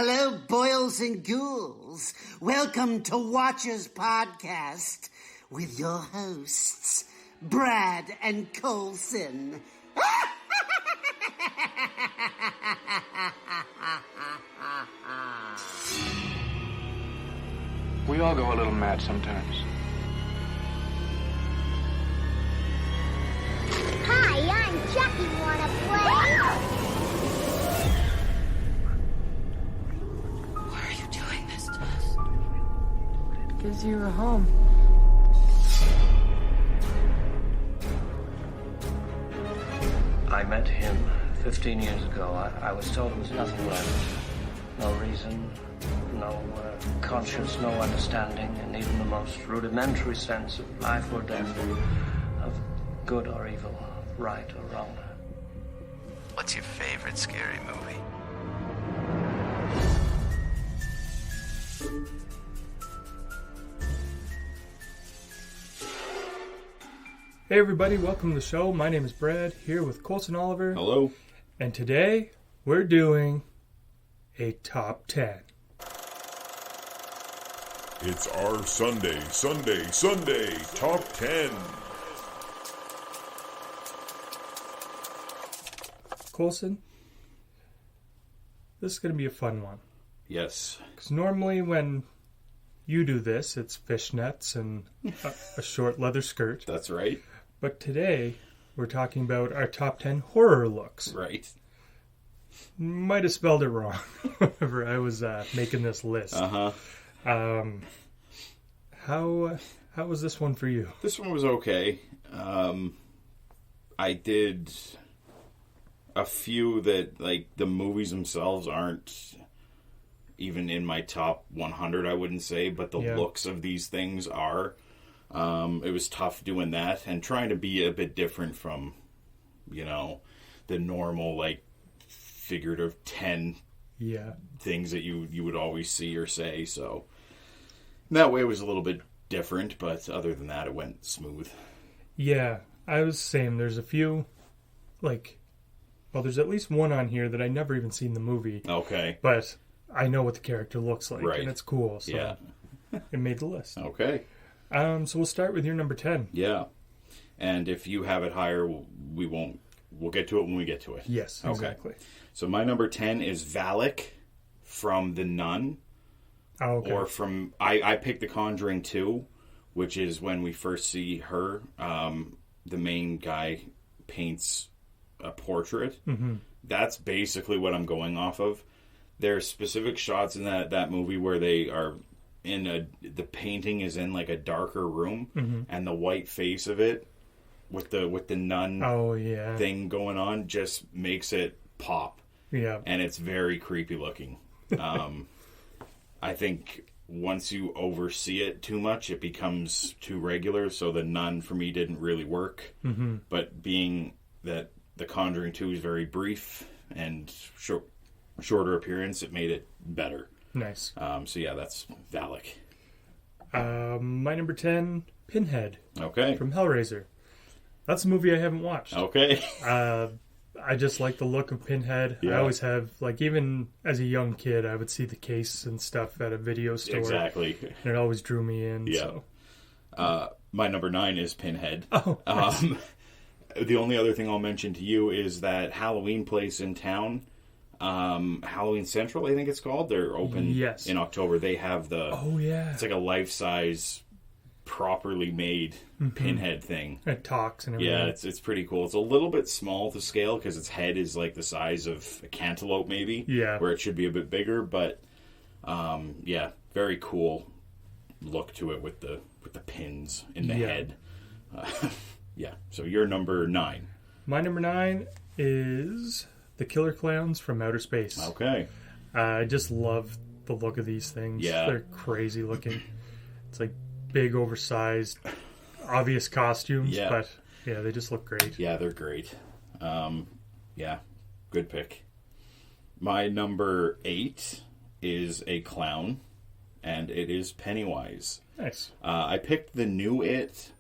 Hello, boils and ghouls. Welcome to Watchers Podcast with your hosts, Brad and Colson. We all go a little mad sometimes. Hi, I'm Chucky. Wanna play? Why are you doing this to us? Because you were home. I met him 15 years ago. I was told there was nothing left. No reason, no conscience, no understanding, and even the most rudimentary sense of life or death, of good or evil, right or wrong. What's your favorite scary movie? Hey everybody, welcome to the show. My name is Brad, here with Colson Oliver. Hello. And today, we're doing a top 10. It's our Sunday Top 10. Colson, this is going to be a fun one. Yes. Because normally when you do this, it's fishnets and a short leather skirt. That's right. But today, we're talking about our top 10 horror looks. Right. Might have spelled it wrong whenever I was making this list. Uh-huh. How was this one for you? This one was okay. I did a few that, like, the movies themselves aren't even in my top 100, I wouldn't say, but the looks of these things are. It was tough doing that and trying to be a bit different from, you know, the normal, like, figurative 10 things that you would always see or say. So that way it was a little bit different, but other than that, it went smooth. Yeah, I was the same. There's a few, like, well, there's at least one on here that I never even seen the movie. Okay. But I know what the character looks like, right. and it's cool. So it made the list. Okay. So we'll start with your number 10. Yeah. And if you have it higher, we'll get to it when we get to it. Yes, exactly. Okay. So my number 10 is Valak from The Nun. Oh, okay. Or from, I picked The Conjuring 2, which is when we first see her. The main guy paints a portrait. Mm-hmm. That's basically what I'm going off of. There are specific shots in that movie where they are the painting is in like a darker room, mm-hmm. and the white face of it with the nun thing going on just makes it pop. Yeah. And it's very creepy looking. I think once you oversee it too much, it becomes too regular. So the nun for me didn't really work. Mm-hmm. But being that The Conjuring 2 is very brief and shorter appearance, it made it better. Nice. So yeah, that's Valak. My number 10, Pinhead. Okay. From Hellraiser. That's a movie I haven't watched. Okay. I just like the look of Pinhead. Yeah. I always have, like, even as a young kid, I would see the case and stuff at a video store. Exactly. And it always drew me in. Yeah. So. My number 9 is Pinhead. Oh, nice. The only other thing I'll mention to you is that Halloween place in town, Halloween Central, I think it's called. They're open in October. They have it's like a life-size, properly made Pinhead thing. It talks and everything. Yeah, it's pretty cool. It's a little bit small to scale because its head is like the size of a cantaloupe, maybe. Yeah. Where it should be a bit bigger, but very cool look to it with the pins in the head. So your number 9. My number 9 is The Killer Clowns from Outer Space. Okay. I just love the look of these things. Yeah. They're crazy looking. It's like big, oversized, obvious costumes, but they just look great. Yeah, they're great. Good pick. My number 8 is a clown, and it is Pennywise. Nice. I picked the new It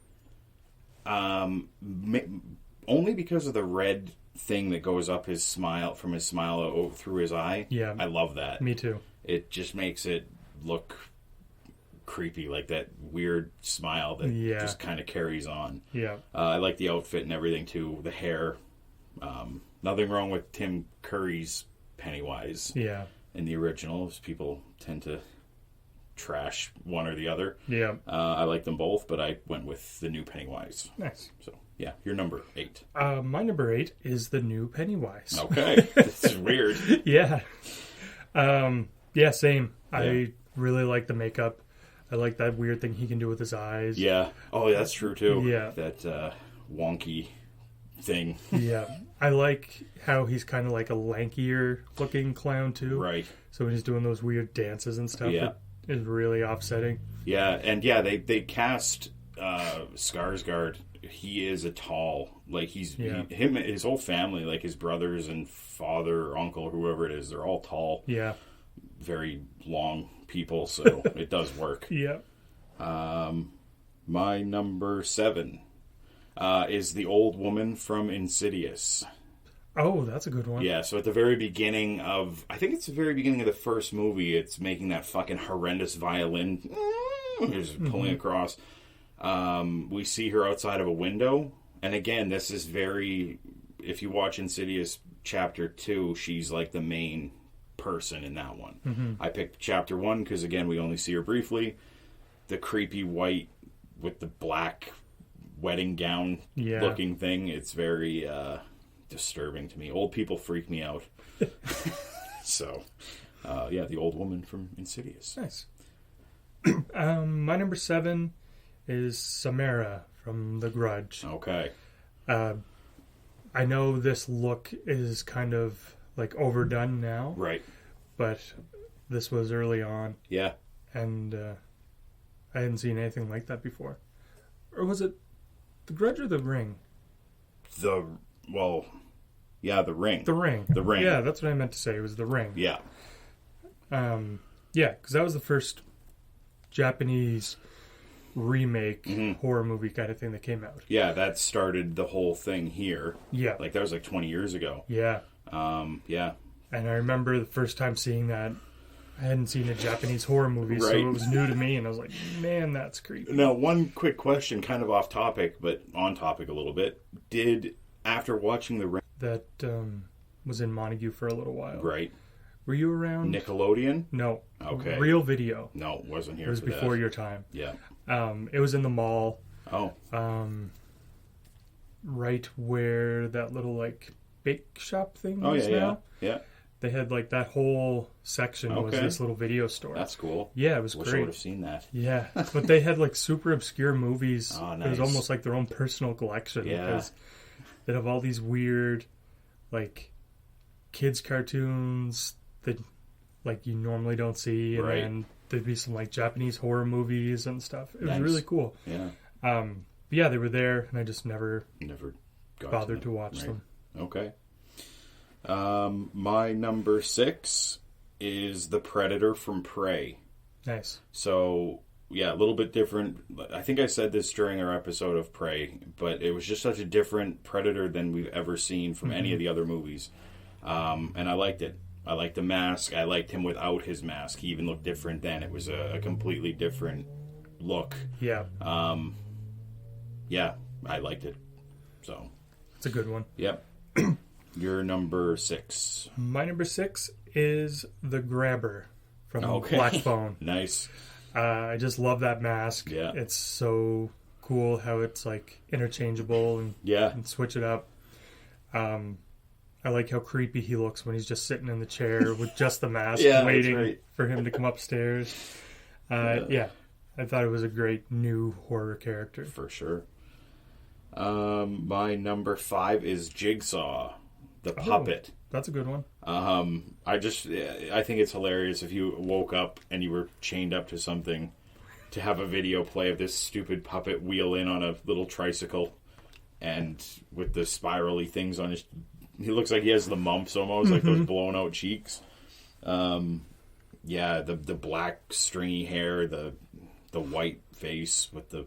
only because of the red thing that goes up his smile, from his smile through his eye. Yeah. I love that. Me too. it just makes it look creepy, like that weird smile that just kind of carries on. Yeah. I like the outfit and everything too. The hair. Nothing wrong with Tim Curry's Pennywise. Yeah. In the originals, people tend to trash one or the other. Yeah. I like them both, but I went with the new Pennywise. Nice. So, yeah, you're number 8. My number 8 is the new Pennywise. Okay. This is weird. Yeah. Yeah, same. Yeah. I really like the makeup. I like that weird thing he can do with his eyes. Yeah. Oh, that's true, too. Yeah. That wonky thing. Yeah. I like how he's kind of like a lankier looking clown, too. Right. So when he's doing those weird dances and stuff, Yeah. it is really offsetting. Yeah, and yeah, they cast Skarsgård. He is a tall, like his whole family, like his brothers and father or uncle, whoever it is, they're all tall. Yeah. Very long people, so it does work. Yeah. My number 7 is the old woman from Insidious. Oh, that's a good one. Yeah, so at the very beginning of, I think it's the very beginning of the first movie, it's making that fucking horrendous violin, just pulling across. We see her outside of a window, and again, this is very, if you watch Insidious Chapter 2, she's like the main person in that one. Mm-hmm. I picked Chapter 1 because, again, we only see her briefly. The creepy white with the black wedding gown looking thing, it's very disturbing to me. Old people freak me out. So, yeah, the old woman from Insidious. Nice. My number 7 is Samara from The Grudge. Okay. I know this look is kind of like overdone now. Right. But this was early on. Yeah. And I hadn't seen anything like that before. Or was it The Grudge or The Ring? The Ring. The Ring. The Ring. Yeah, that's what I meant to say. It was The Ring. Yeah. Yeah, because that was the first Japanese remake horror movie kind of thing that came out. Yeah, that started the whole thing here. Yeah. Like, that was like 20 years ago. Yeah. Yeah. And I remember the first time seeing that, I hadn't seen a Japanese horror movie, so Right. it was new to me, and I was like, man, that's creepy. Now, one quick question, kind of off topic, but on topic a little bit. After watching The Ring... That was in Montague for a little while. Right. Were you around? Nickelodeon? No. Okay. Real Video. No, wasn't here It was for before that. your time. Yeah. It was in the mall. Oh. Right where that little, like, bake shop thing is yeah, now. Yeah. They had, like, that whole section was this little video store. That's cool. Yeah, it was Wish I great. would have seen that. Yeah, but they had, like, super obscure movies. Oh, It was nice. almost like their own personal collection. Yeah. Because they'd have all these weird, like, kids' cartoons that, like, you normally don't see. And Right. then there'd be some, like, Japanese horror movies and stuff. It was Nice. really cool. Yeah. But yeah, they were there, and I just never got bothered to watch Right. them. Okay. My number 6 is The Predator from Prey. Nice. So, yeah, a little bit different. I think I said this during our episode of Prey, but it was just such a different Predator than we've ever seen from any of the other movies. And I liked it. I liked the mask. I liked him without his mask. He even looked different then. It was a completely different look. Yeah. Yeah, I liked it. So, It's a good one. yep. Your number 6. My number 6 is The Grabber from Okay. Black Phone. Nice. I just love that mask. Yeah. It's so cool how it's like interchangeable and, Yeah. and switch it up. I like how creepy he looks when he's just sitting in the chair with just the mask Yeah, that's waiting right. for him to come upstairs. Yeah. I thought it was a great new horror character. For sure. My number 5 is Jigsaw, the puppet. That's a good one. I think it's hilarious if you woke up and you were chained up to something to have a video play of this stupid puppet wheel in on a little tricycle and with the spirally things on his... He looks like he has the mumps almost, like those blown out cheeks. Yeah, the black stringy hair, the white face with the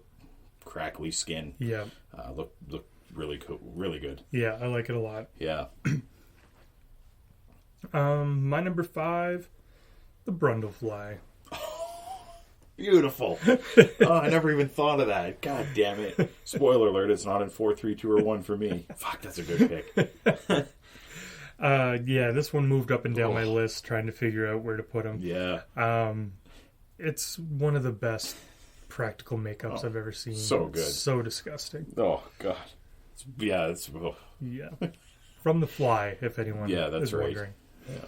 crackly skin. Yeah. Look really cool, really good. Yeah, I like it a lot. Yeah. My number 5 The Brundlefly. Beautiful. Oh, I never even thought of that. God damn it. Spoiler alert, it's not in 4, 3, 2, or 1 for me. Fuck, that's a good pick. Yeah, this one moved up and down my list, trying to figure out where to put him. Yeah. It's one of the best practical makeups I've ever seen. So good. So disgusting. Oh, God. Yeah. Yeah. From The Fly, if anyone is wondering. Yeah.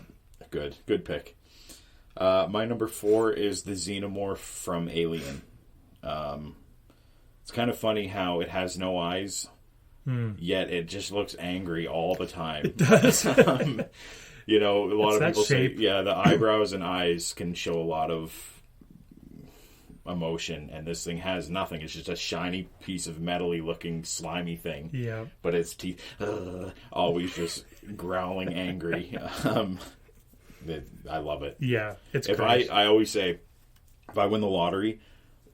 Good pick. My number 4 is the Xenomorph from Alien. It's kind of funny how it has no eyes, yet it just looks angry all the time. It does. You know, a lot of people shape. say, the eyebrows and eyes can show a lot of emotion, and this thing has nothing. It's just a shiny piece of metally looking slimy thing. Yeah. But its teeth, always just growling angry. I love it. Yeah, it's great. I always say, if I win the lottery,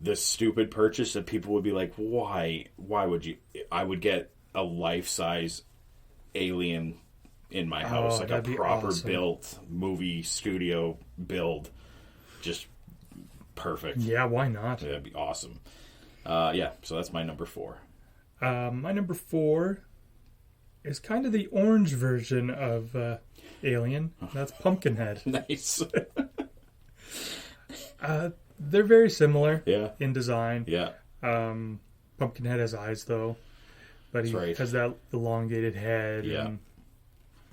this stupid purchase that people would be like, why would you? I would get a life-size alien in my house, like a proper built movie studio build. Just perfect. Yeah, why not? That'd be awesome. So that's my number 4. My number 4 is kind of the orange version of Alien. That's Pumpkinhead. Nice. They're very similar in design. Yeah. Pumpkinhead has eyes, though. But he has that elongated head and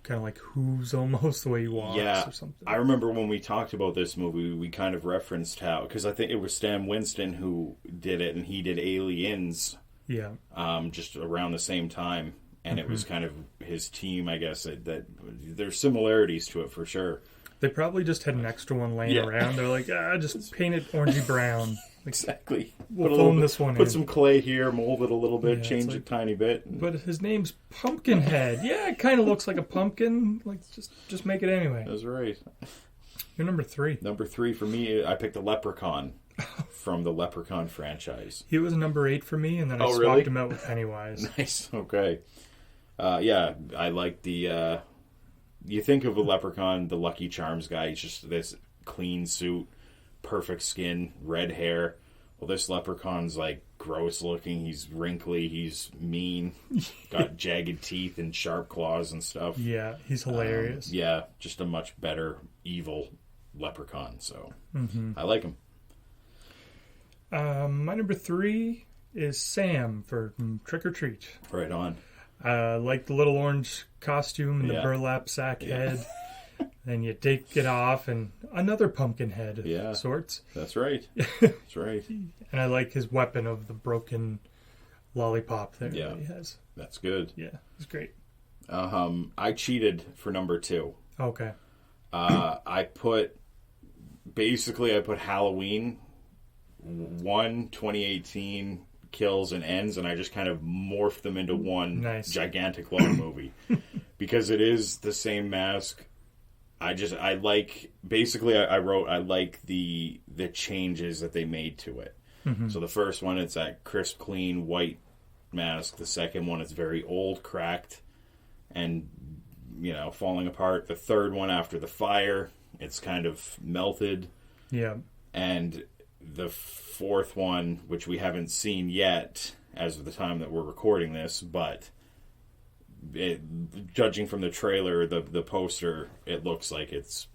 kind of like hooves almost the way he walks or something. I remember when we talked about this movie, we kind of referenced how, because I think it was Stan Winston who did it, and he did Aliens just around the same time. And it was kind of his team, I guess, that there's similarities to it for sure. They probably just had an extra one laying around. They're like, just paint it orangey brown. Exactly. We'll foam this one in. Put some clay here, mold it a little bit, change it a tiny bit. But his name's Pumpkinhead. Yeah, it kind of looks like a pumpkin. Like, just make it anyway. That's right. You're number 3. Number 3 for me, I picked a Leprechaun from the Leprechaun franchise. He was number 8 for me, and then I swapped him out with Pennywise. Nice. Okay. I like the... you think of a Leprechaun, the Lucky Charms guy, he's just this clean suit, perfect skin, red hair. Well, this Leprechaun's like gross looking, he's wrinkly, he's mean, got jagged teeth and sharp claws and stuff. Yeah, he's hilarious. Just a much better evil Leprechaun, so I like him. My number 3 is Sam for Trick or Treat. Right on. Like the little orange costume and the burlap sack head. Then you take it off and another pumpkin head of sorts. That's right. That's right. And I like his weapon of the broken lollipop there that he has. That's good. Yeah, it's great. I cheated for number 2. Okay. I put Halloween 1 2018 kills and ends, and I just kind of morphed them into one gigantic long movie because it is the same mask. I wrote I like the changes that they made to it. So the first one, it's that crisp, clean white mask. The second one, it's very old, cracked, and falling apart. The third one, after the fire, it's kind of melted. Yeah. And the fourth one, which we haven't seen yet as of the time that we're recording this, but judging from the trailer, the poster, it looks like it's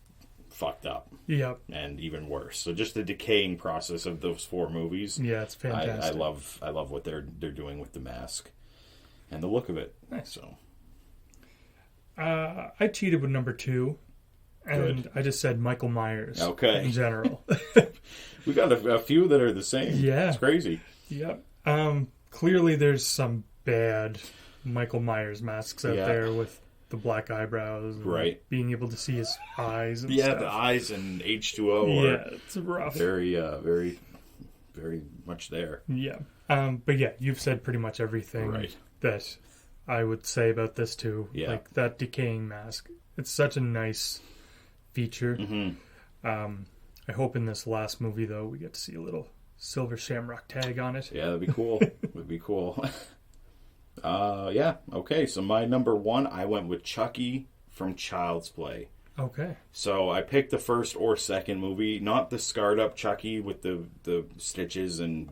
fucked up. Yep. And even worse. So just the decaying process of those 4 movies. Yeah, it's fantastic. I love what they're doing with the mask and the look of it. Nice. So I cheated with number 2. And good. I just said Michael Myers. Okay. In general. We got a few that are the same. Yeah. It's crazy. Yep. Clearly there's some bad Michael Myers masks out there with the black eyebrows. And being able to see his eyes and stuff. The eyes and H2O. Yeah, it's rough. Very, very, very much there. Yeah. But yeah, you've said pretty much everything that I would say about this too. Yeah. Like that decaying mask. It's such a nice feature. I hope in this last movie, though, we get to see a little silver shamrock tag on it. Yeah, that'd be cool. Would be cool. Okay, so my number 1, I went with Chucky from Child's Play. Okay. So I picked the first or second movie, not the scarred up Chucky with the stitches and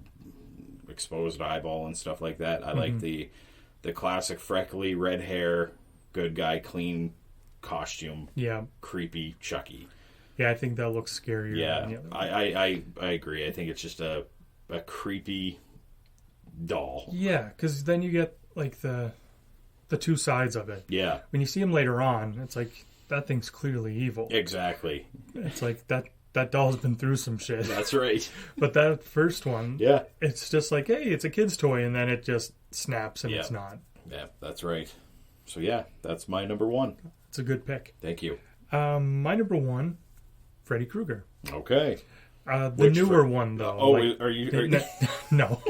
exposed eyeball and stuff like that. I like the classic freckly red hair, good guy, clean costume, creepy Chucky. Yeah, I think that looks scarier. Yeah, than the other one. I agree. I think it's just a creepy doll. Yeah, because then you get like the two sides of it. Yeah. When you see him later on, it's like that thing's clearly evil. Exactly. It's like that doll's been through some shit. That's right. But that first one, yeah, it's just like, hey, it's a kid's toy, and then it just snaps and it's not. Yeah, that's right. So yeah, that's my number one. It's a good pick. Thank you. My number one, Freddy Krueger. Okay. The newer one though. Oh, like, are you? No,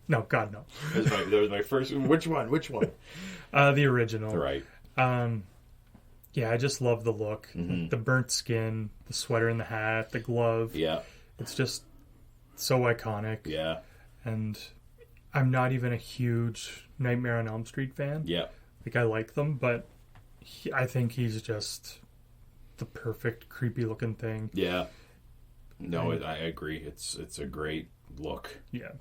no, God no. That was my first. Which one? The original. Right. Yeah, I just love the look. The burnt skin, the sweater and the hat, the glove. Yeah. It's just so iconic. Yeah. And I'm not even a huge Nightmare on Elm Street fan. Yeah. Like, I like them, but I think he's just the perfect creepy looking thing. Yeah. No, I agree. It's a great look. Yeah.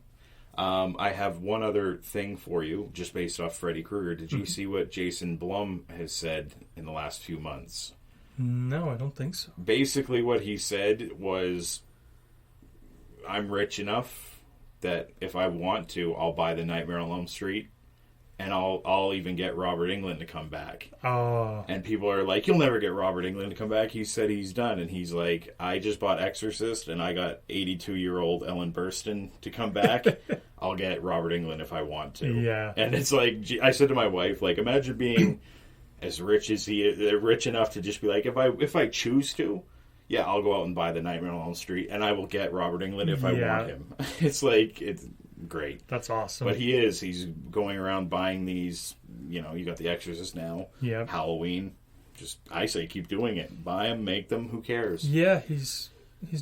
I have one other thing for you, just based off Freddy Krueger. Did you see what Jason Blum has said in the last few months? No, I don't think so. Basically, what he said was, I'm rich enough that if I want to, I'll buy the Nightmare on Elm Street, and I'll even get Robert Englund to come back. Oh. And people are like, you'll never get Robert Englund to come back. He said he's done. And he's like, I just bought Exorcist, and I got 82-year-old Ellen Burstyn to come back. I'll get Robert Englund if I want to. Yeah. And it's like, I said to my wife, like, imagine being as rich as he is, rich enough to just be like, if I choose to, yeah, I'll go out and buy the Nightmare on Elm Street, and I will get Robert Englund if I want him. It's like, it's great. That's awesome. But he's going around buying these, you got the Exorcist now. Yeah. Halloween. I say keep doing it. Buy them, make them, who cares? Yeah, he's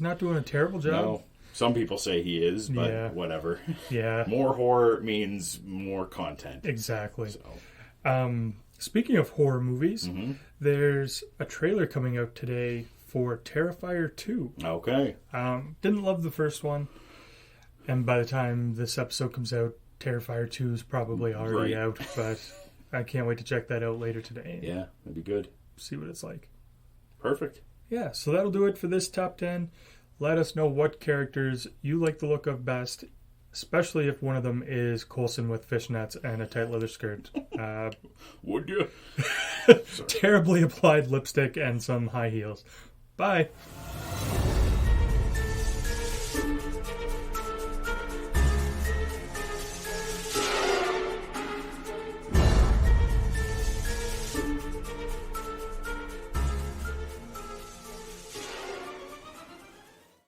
not doing a terrible job. No. Some people say he is, but whatever. Yeah. More horror means more content. Exactly. So. Speaking of horror movies, there's a trailer coming out today for Terrifier 2. Okay. Didn't love the first one. And by the time this episode comes out, Terrifier 2 is probably already out. But I can't wait to check that out later today. Yeah, that'd be good. See what it's like. Perfect. Yeah, so that'll do it for this top 10. Let us know what characters you like the look of best, especially if one of them is Coulson with fishnets and a tight leather skirt. Would you? Terribly applied lipstick and some high heels. Bye.